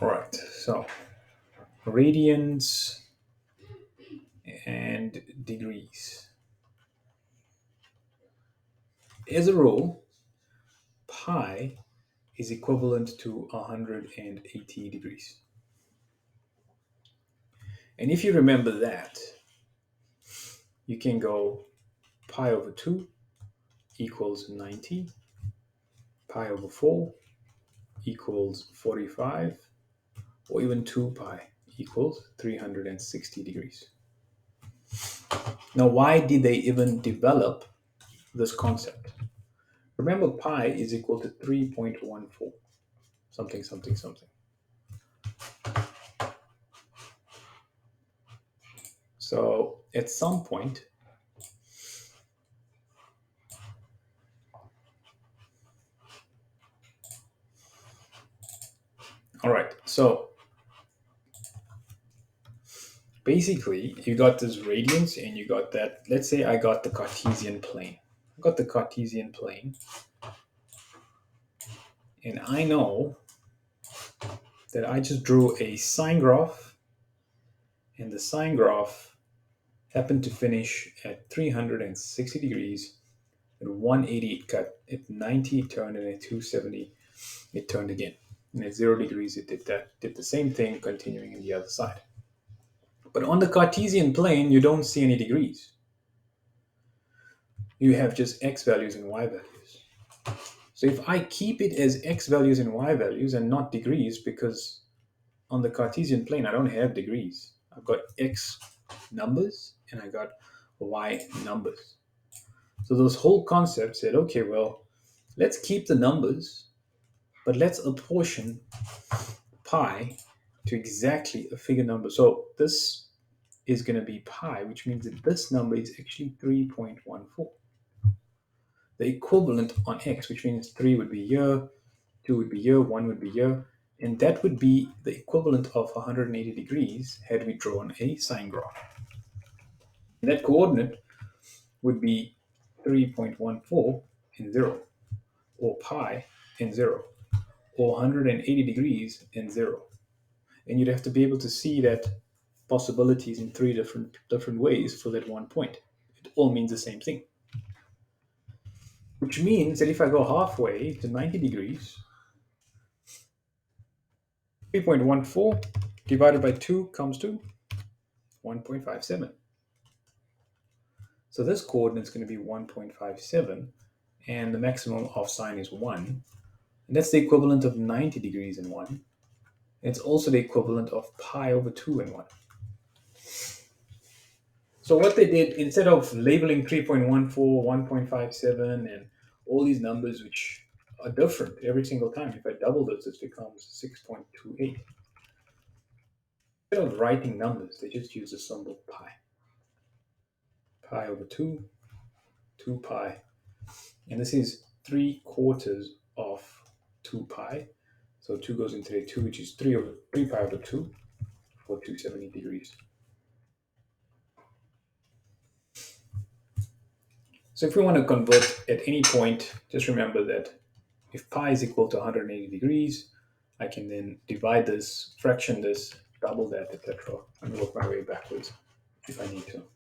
All right, so radians and degrees. As a rule, pi is equivalent to 180 degrees. And if you remember that, you can go pi over 2 equals 90, pi over 4 equals 45, or even 2 pi equals 360 degrees. Now, why did they even develop this concept? Remember, pi is equal to 3.14, something, something, something. So at some point, all right, so basically you got this radiance and you got that. Let's say I got the Cartesian plane. I got the Cartesian plane, and I know that I just drew a sine graph, and the sine graph happened to finish at 360 degrees. At 180 it cut, at 90 it turned, and at 270 it turned again. And at 0 degrees it did the same thing, continuing in the other side. But on the Cartesian plane, you don't see any degrees. You have just x values and y values. So if I keep it as x values and y values and not degrees, because on the Cartesian plane I don't have degrees. I've got x numbers and I got y numbers. So those whole concept said, okay, well, let's keep the numbers, but let's apportion pi to exactly a figure number. So this is going to be pi, which means that this number is actually 3.14. The equivalent on x, which means 3 would be here, 2 would be here, 1 would be here, and that would be the equivalent of 180 degrees had we drawn a sine graph. And that coordinate would be 3.14 and 0, or pi and 0, or 180 degrees and 0. And you'd have to be able to see that possibilities in three different ways for that one point. It all means the same thing. Which means that if I go halfway to 90 degrees, 3.14 divided by 2 comes to 1.57. So this coordinate is going to be 1.57, and the maximum of sine is 1. And that's the equivalent of 90 degrees in 1. It's also the equivalent of pi over 2 in 1. So what they did, instead of labeling 3.14, 1.57, and all these numbers which are different every single time, if I double this, it becomes 6.28. Instead of writing numbers, they just use the symbol pi. Pi over 2, 2 pi. And this is 3/4 of 2 pi. So 2 goes into the 2, which is 3 pi over 2 for 270 degrees. So if we want to convert at any point, just remember that if pi is equal to 180 degrees, I can then divide this, fraction this, double that, etc., and work my way backwards if I need to.